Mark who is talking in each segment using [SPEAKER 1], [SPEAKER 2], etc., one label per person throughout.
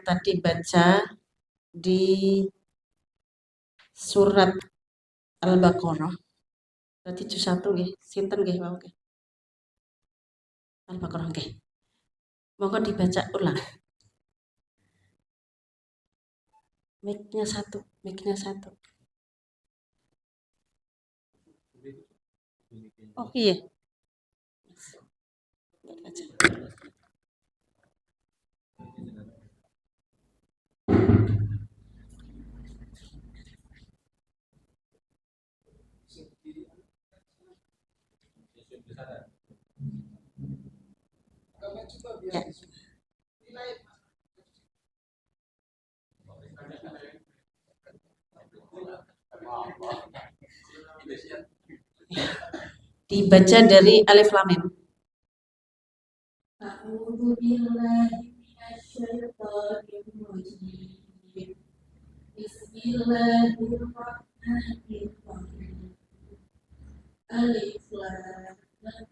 [SPEAKER 1] tadi baca di surat Al-Baqarah. Berarti juz 1 nggih. Sinten nggih wau nggih? Al-Baqarah nggih. Monggo dibaca ulang. Mic-nya satu, mic-nya satu. Oh iya. Baca. Ya. Dibaca dari alif lam mim. A'udzu billahi minasyaitonir rajim. Bismillahirrahmanirrahim. Alif lam mim.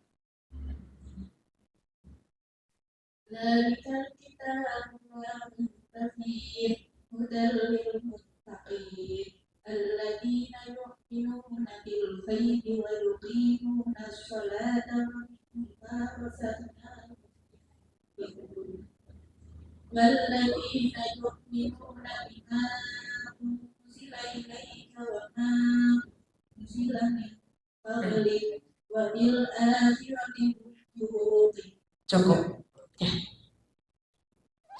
[SPEAKER 1] Dzalikal kitabu la raiba fihi hudal lil muttaqin alladzina yu'minuna bil ghaibi wa yuqimuna ash-sholata wa mimma razaqnahum yunfiqun walladzina yu'minuna bima unzila ilayka wa ma unzila min qablik wa bil akhirati hum yuqinun. Cukup. Ya.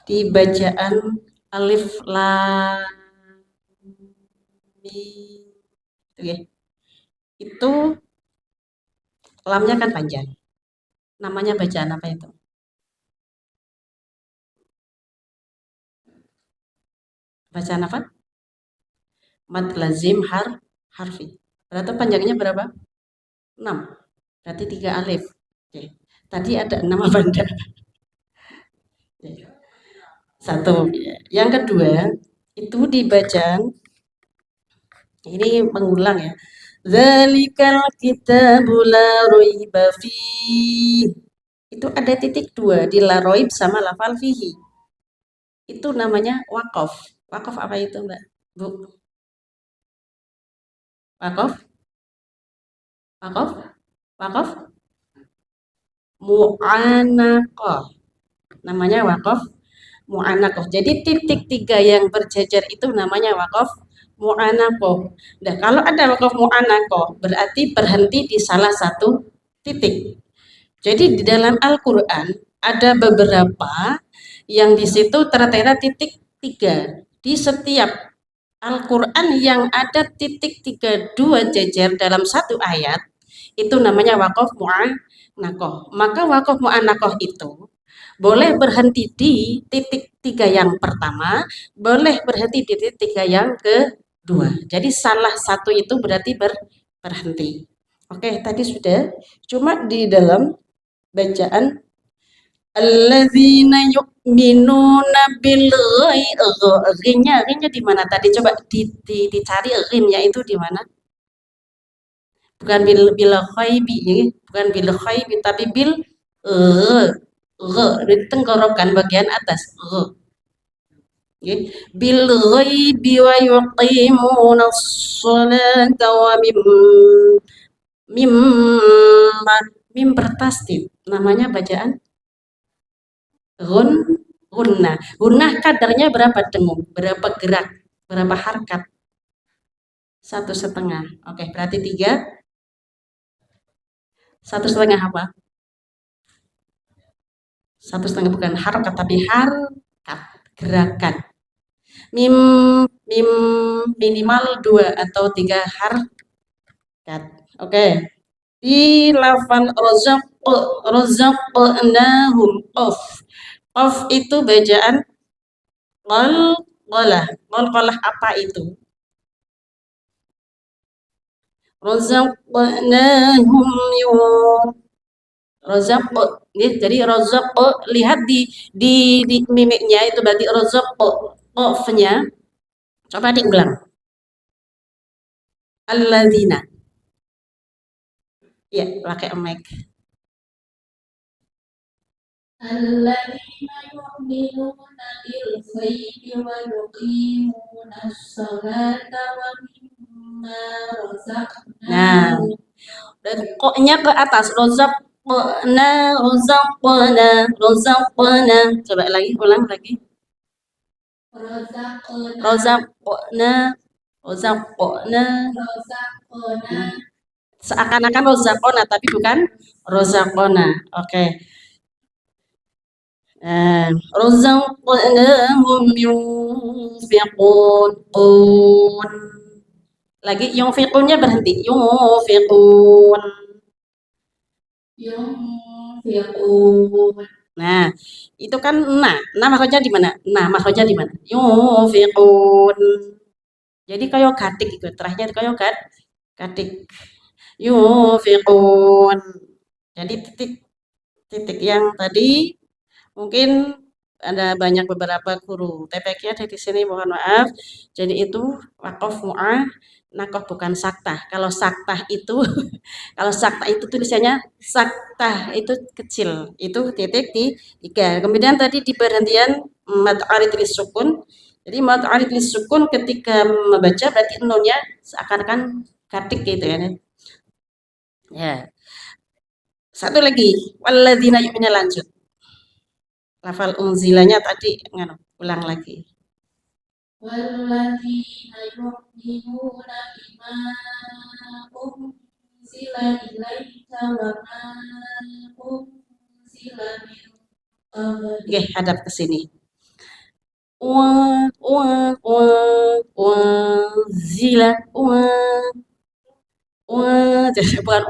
[SPEAKER 1] Di bacaan alif lam mim itu ya. Itu lamnya kan panjang. Namanya bacaan apa itu? Bacaan apa? Mad lazim harfi. Berarti panjangnya berapa? 6. Berarti 3 alif. Oke. Tadi ada 6 apa enggak? Satu. Yang kedua, itu dibaca, ini mengulang ya. Dzalikal kitabu la raiba fihi. Itu ada titik 2 di la raib sama lafal fihi. Itu namanya waqaf. Waqaf apa itu, Mbak? Bu? Waqaf? Waqaf? Waqaf? Mu'anaqah. Namanya waqaf mu'anaqah. Jadi titik 3 yang berjajar itu namanya waqaf mu'anaqah. Nah, kalau ada waqaf mu'anaqah berarti berhenti di salah satu titik. Jadi di dalam Al-Qur'an ada beberapa yang di situ tertera titik 3. Di setiap Al-Qur'an yang ada titik 3 2 jajar dalam satu ayat itu namanya waqaf mu'anaqah. Maka waqaf mu'anaqah itu boleh berhenti di titik 3 yang pertama, boleh berhenti di titik 3 yang kedua. Jadi salah satu itu berarti berhenti. Oke, tadi sudah. Cuma di dalam bacaan alladzina yu'minuna bil ghaibi. Nya di mana tadi? Coba dicari ghainya itu di mana? Bukan bil ghaibi, ya. Bukan bil ghaibi tapi bil di tenggorokan bagian atas. Bil ghaibi wa yuqimuna sholata wa mimma mim bertasdid. Namanya bacaan gunnah. Gunnah kadarnya berapa dengung? Berapa gerak? Berapa harkat? 1,5. Oke, berarti 3. 1,5 apa? 1,5 bukan harkat tapi harkat, gerakan. Mim minimal 2 atau 3 harkat. Oke. Di lafal razaqnahum qaf. Qaf itu bacaan qalqalah. Qalqalah apa itu? Razaqnahum razaq. Jadi razaq, lihat di mimiknya itu berarti razaq qafnya. Coba diulang. Alladzina. Ya, pakai mic. الذين يؤمنون بالغيب ويقيمون الصلاة ومما
[SPEAKER 2] Nah,
[SPEAKER 1] رزقناهم.
[SPEAKER 2] dan koknya ke atas. Rozaqna. Coba lagi, ulang lagi.
[SPEAKER 1] رزقنا
[SPEAKER 2] Rozaqna, rozaqna.
[SPEAKER 1] رزقنا
[SPEAKER 2] Seakan-akan rozaqona, tapi bukan rozaqona. Oke. Rozaqnahum yunfiqun. Lagi yunfiqunnya berhenti. Yunfiqun.
[SPEAKER 1] ينفقون.
[SPEAKER 2] Nah, itu kan nah makhrajnya di mana? Nah, makhrajnya di mana? Yunfiqun. Jadi kayak gatik itu, terakhir kayak gatik. Yunfiqun. Jadi titik titik yang tadi mungkin ada banyak beberapa guru TPK ada di sini, mohon maaf. Jadi itu wakaf mu'ah nakoh bukan saktah. Kalau saktah itu kalau saktah itu tulisannya saktah itu kecil. Itu titik di tiga. Kemudian tadi di perhentian mad arid sukun. Jadi mad arid sukun ketika membaca berarti nunnya seakan-akan katik gitu ya. Ya. Satu lagi, walladzina yu'minuna lanjut. Lafal unzilanya tadi nganu, ulang lagi.
[SPEAKER 1] والذين يؤمنون بما أنزل إليك وما أنزل من
[SPEAKER 2] Oke,
[SPEAKER 1] قبلك.
[SPEAKER 2] hadap ke sini. Zila, jadi bukan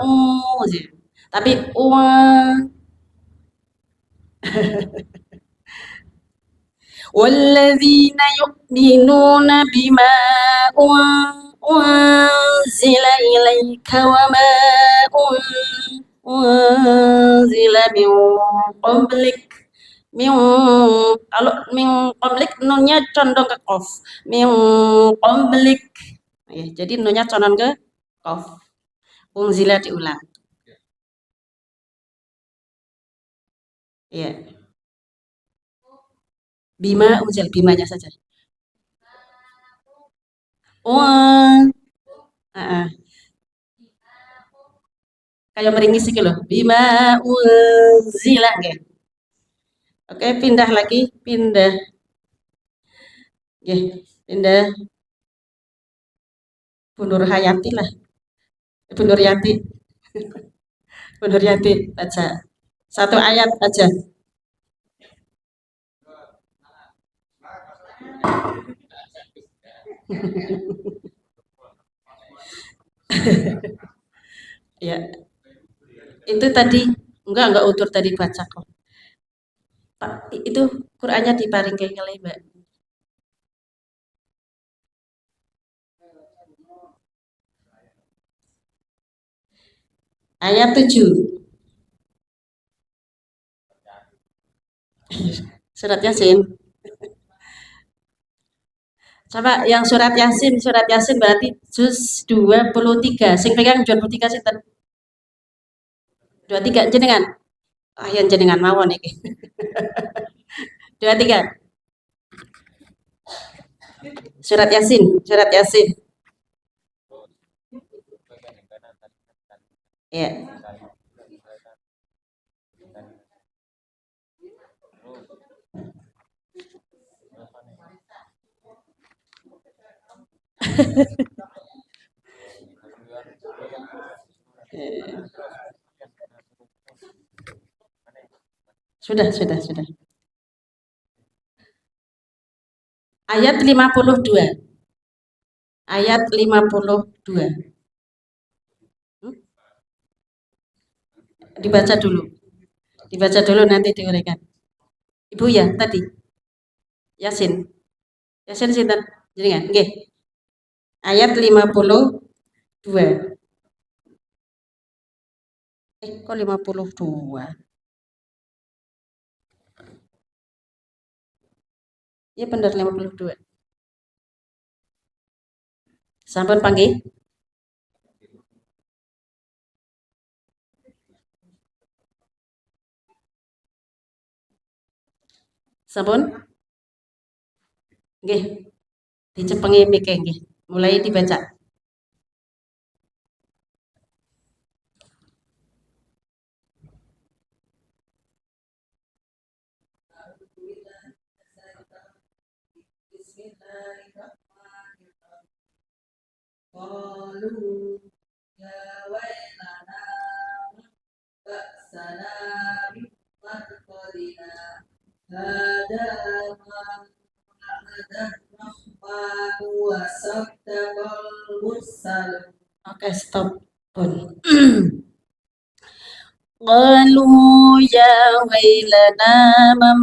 [SPEAKER 2] sih. Tapi walladzina yu'minuna bima unzila ilaika wa ma unzila min qablik. Min kalau min qablik nunnya condong ke qaf. Min qablik. Ya, jadi nunnya condong ke qaf. Unzila diulang. Ya. Bima unzil bimanya saja. Oh, kayak meringis gitu loh. Bima unzila nggih. Oke, pindah lagi, pindah. Nggih, pindah Bu Nur Hayati lah. Bu Nur Yati, Bu Nur Yati baca. Satu ayat aja. Ya, itu tadi enggak utur tadi baca kok. Pak, itu Qur'annya diparing ke kali, Mbak. Ayat 7. Surat Yasin. Coba yang surat Yasin berarti juz 23. Sing pegang 23 sinten? 23 jenengan. Ah, yang jenengan mawon iki. 23. Surat Yasin, surat Yasin. Ya. Sudah. Ayat 52. Ayat 52. Hmm? Dibaca dulu. Dibaca dulu nanti diuraikan. Ibu ya tadi. Yasin. Yasin sinten? Jenengan. Nggih. Ayat 52. Kok 52? Iya benar 52. Sampun panggih.
[SPEAKER 1] Sampun? Nggih, dicepengi mike nggih. Mulai dibaca.
[SPEAKER 2] قالوا يا ويلنا بأسنا من مرقدنا هذا ما وعد الرحمن وصدق المرسلون. Oke, stop. Pun.
[SPEAKER 1] قالوا يا ويلنا من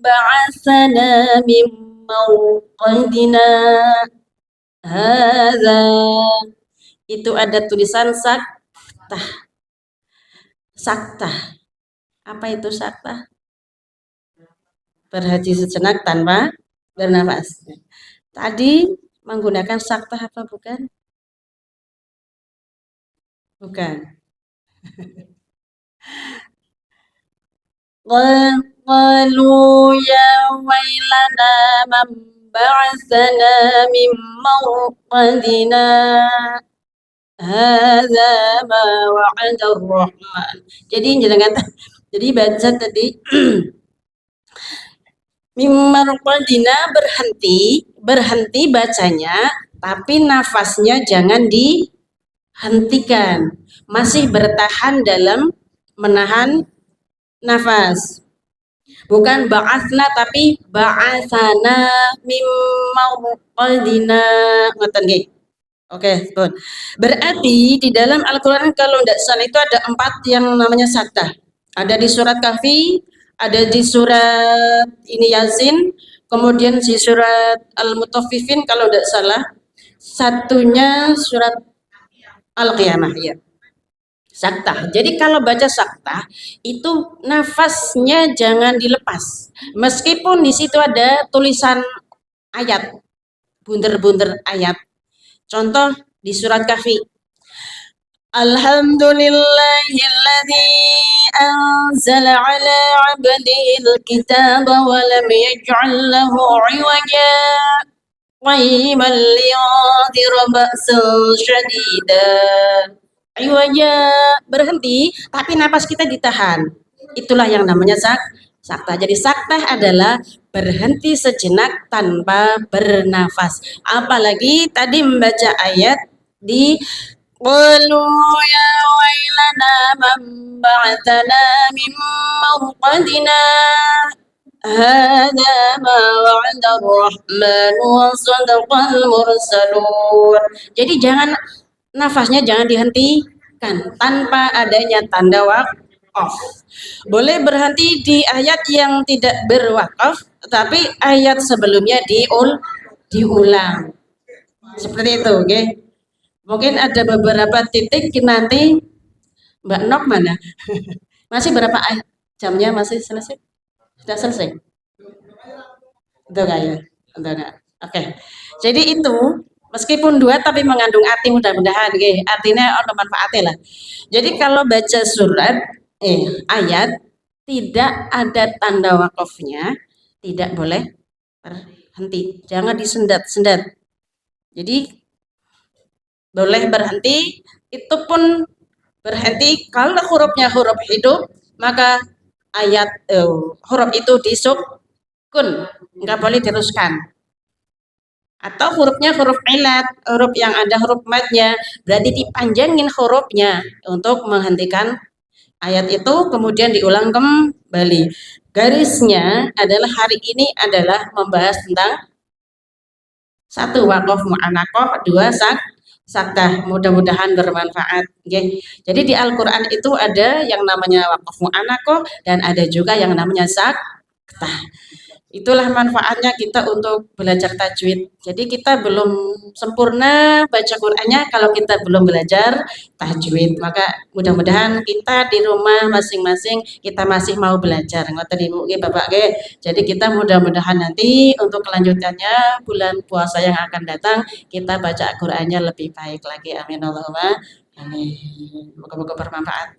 [SPEAKER 1] بعثنا من مرقدنا hadza. Itu ada tulisan saktah. Saktah. Apa itu saktah? Berhenti sejenak tanpa bernafas. Tadi menggunakan saktah apa bukan? Bukan. Qalu ya wailana man ba'atsana min marqadina hadza ma wa'ada ar-rahman. Jadi jangan jadi baca tadi min marqadina berhenti bacanya, tapi nafasnya jangan dihentikan. Masih bertahan dalam menahan nafas. Bukan ba'atsna tapi ba'atsana mim marqadina. Ngoten nggih. Oke, good. Berarti di dalam Al-Qur'an kalau tidak salah itu ada 4 yang namanya saktah. Ada di surat Kahfi, ada di surat ini Yasin, kemudian di surat Al-Mutaffifin kalau tidak salah. Satunya surat Al-Qiyamah ya. Saktah. Jadi kalau baca saktah itu nafasnya jangan dilepas. Meskipun di situ ada tulisan ayat, bunder-bunder ayat. Contoh di surat Kahfi. Alhamdulillahilladzi anzala ala 'abdihil kitaba wa lam yaj'al lahu 'iwaja qayyiman liyunzira ba'san syadida. Iwaja berhenti, tapi napas kita ditahan. Itulah yang namanya sakta. Jadi sakta adalah berhenti sejenak tanpa bernafas. Apalagi tadi membaca ayat di qalu ya wailana man ba'atsana min marqadina hadza ma wa'ada ar-rahman wa sadaqal mursalun. Jadi jangan nafasnya jangan dihentikan tanpa adanya tanda wakaf. Boleh berhenti di ayat yang tidak berwakaf, tapi ayat sebelumnya diulang. Seperti itu, oke? Okay? Mungkin ada beberapa titik nanti Mbak Nok mana? Masih berapa jamnya masih selesai? Sudah selesai? Udah nggak ya? Udah nggak? Oke. Jadi itu meskipun 2 tapi mengandung arti mudah-mudahan nggih. Artinya ono manfaatnya lah. Jadi kalau baca surat ayat tidak ada tanda wakafnya, tidak boleh berhenti. Jangan disendat-sendat. Jadi boleh berhenti, itu pun berhenti kalau hurufnya huruf hidup, maka ayat huruf itu disukun, nggak boleh diteruskan. Atau hurufnya huruf ilat, huruf yang ada huruf madnya, berarti dipanjangin hurufnya untuk menghentikan ayat itu, kemudian diulang kembali. Garisnya adalah hari ini adalah membahas tentang 1 waqaf mu'anaqah, 2 saktah. Mudah-mudahan bermanfaat. Okay. Jadi di Al-Quran itu ada yang namanya waqaf mu'anaqah dan ada juga yang namanya saktah. Itulah manfaatnya kita untuk belajar tajwid. Jadi kita belum sempurna baca Qur'annya kalau kita belum belajar tajwid. Maka mudah-mudahan kita di rumah masing-masing kita masih mau belajar. Ngoten Ibu nggih Bapak nggih. Jadi kita mudah-mudahan nanti untuk kelanjutannya bulan puasa yang akan datang kita baca Qur'annya lebih baik lagi. Amin Allahumma amin. Moga-moga bermanfaat.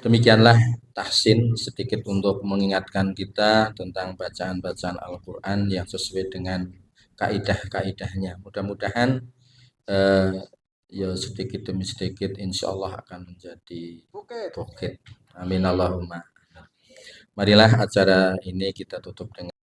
[SPEAKER 3] Demikianlah tahsin sedikit untuk mengingatkan kita tentang bacaan-bacaan Al-Quran yang sesuai dengan kaidah-kaidahnya. Mudah-mudahan ya sedikit demi sedikit insya Allah akan menjadi bukit. Amin Allahumma. Marilah acara ini kita tutup dengan